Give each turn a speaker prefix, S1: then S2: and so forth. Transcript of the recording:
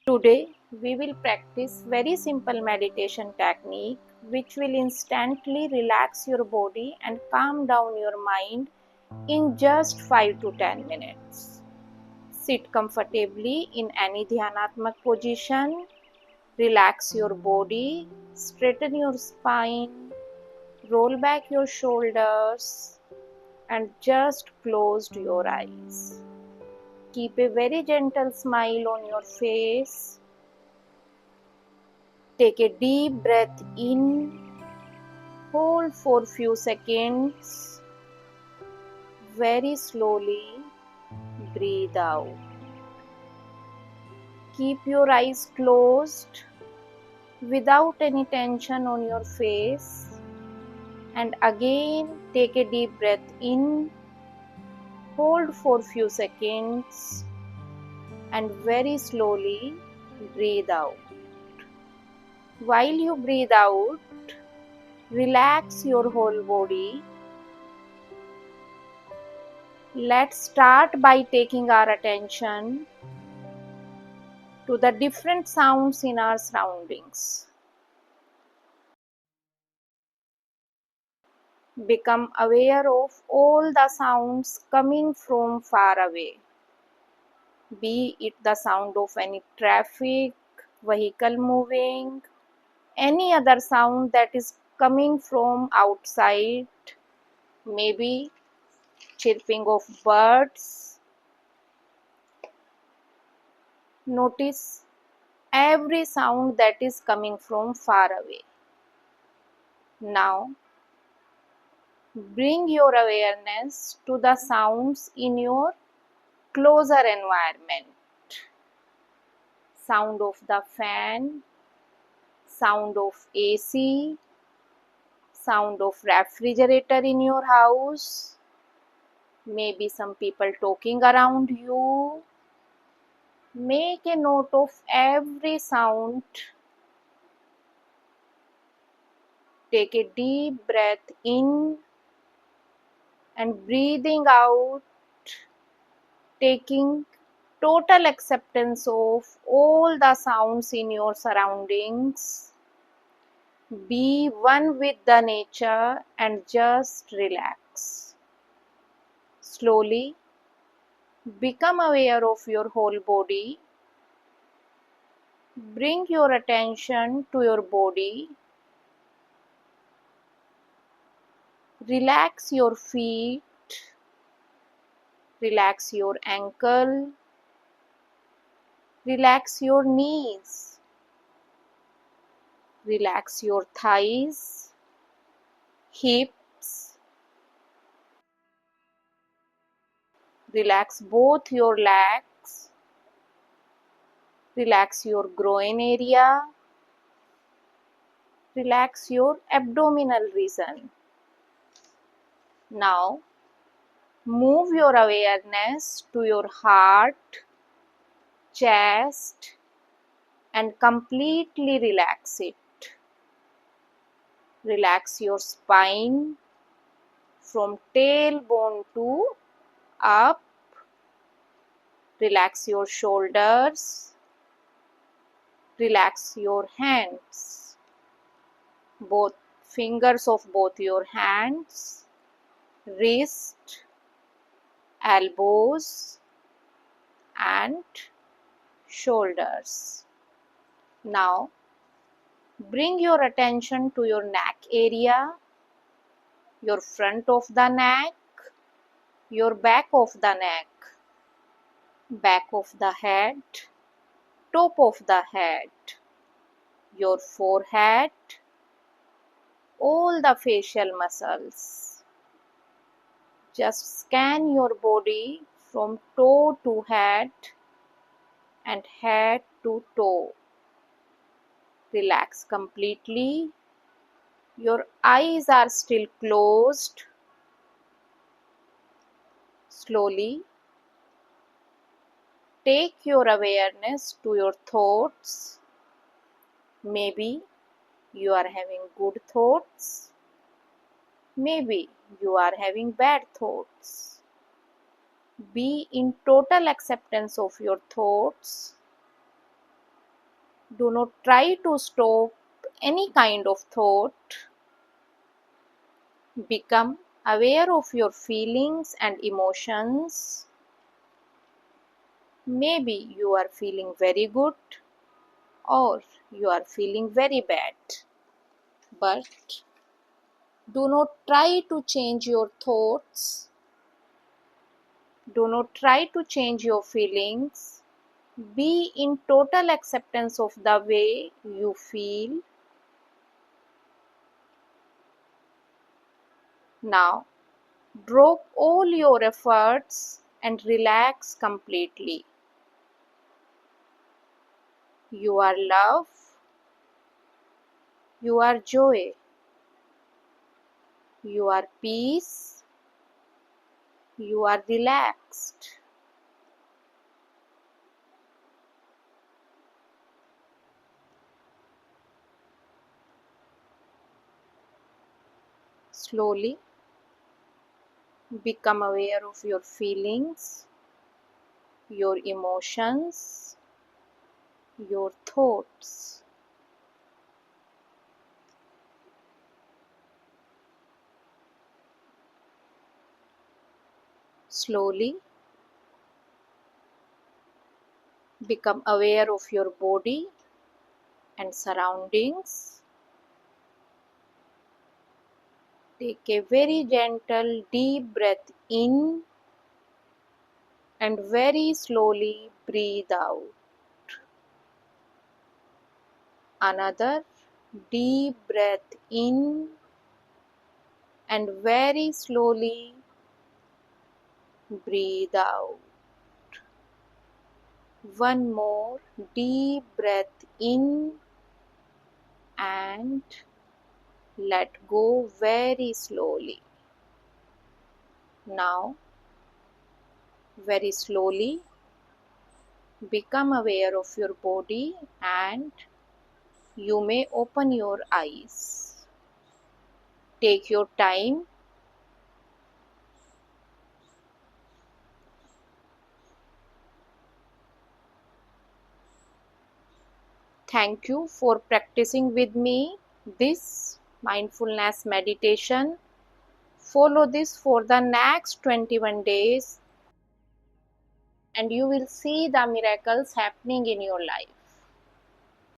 S1: Today we will practice very simple meditation technique which will instantly relax your body and calm down your mind in just 5 to 10 minutes. Sit comfortably in any dhyanatmak position. Relax your body, straighten your spine, roll back your shoulders and just close your eyes. Keep a very gentle smile on your face. Take a deep breath in, hold for few seconds, very slowly breathe out. Keep your eyes closed without any tension on your face and again take a deep breath in, hold for few seconds and very slowly breathe out. While you breathe out, relax your whole body. Let's start by taking our attention to the different sounds in our surroundings. Become aware of all the sounds coming from far away. Be it the sound of any traffic, vehicle moving, any other sound that is coming from outside, maybe chirping of birds. Notice every sound that is coming from far away. Now, bring your awareness to the sounds in your closer environment. Sound of the fan, sound of AC, sound of refrigerator in your house, maybe some people talking around you. Make a note of every sound. Take a deep breath in and breathing out, taking total acceptance of all the sounds in your surroundings. Be one with the nature and just relax. Slowly become aware of your whole body. Bring your attention to your body. Relax your feet. Relax your ankle. Relax your knees. Relax your thighs, hips. Relax both your legs. Relax your groin area. Relax your abdominal region. Now, move your awareness to your heart, chest, and completely relax it. Relax your spine from tailbone to up. Relax your shoulders. Relax your hands. Both fingers of both your hands, wrist, elbows, and shoulders. Now, bring your attention to your neck area, your front of the neck, your back of the neck, back of the head, top of the head, your forehead, all the facial muscles. Just scan your body from toe to head and head to toe. Relax completely. Your eyes are still closed. Slowly take your awareness to your thoughts. Maybe you are having good thoughts. Maybe you are having bad thoughts. Be in total acceptance of your thoughts. Do not try to stop any kind of thought. Become aware of your feelings and emotions. Maybe you are feeling very good or you are feeling very bad. But do not try to change your thoughts. Do not try to change your feelings. Be in total acceptance of the way you feel. Now, drop all your efforts and relax completely. You are love. You are joy. You are peace. You are relaxed. Slowly become aware of your feelings, your emotions, your thoughts. Slowly become aware of your body and surroundings. Take a very gentle deep breath in and very slowly breathe out. Another deep breath in and very slowly breathe out. One more deep breath in and let go very slowly. Now, very slowly become aware of your body and you may open your eyes. Take your time. Thank you for practicing with me this mindfulness meditation. Follow this for the next 21 days and you will see the miracles happening in your life.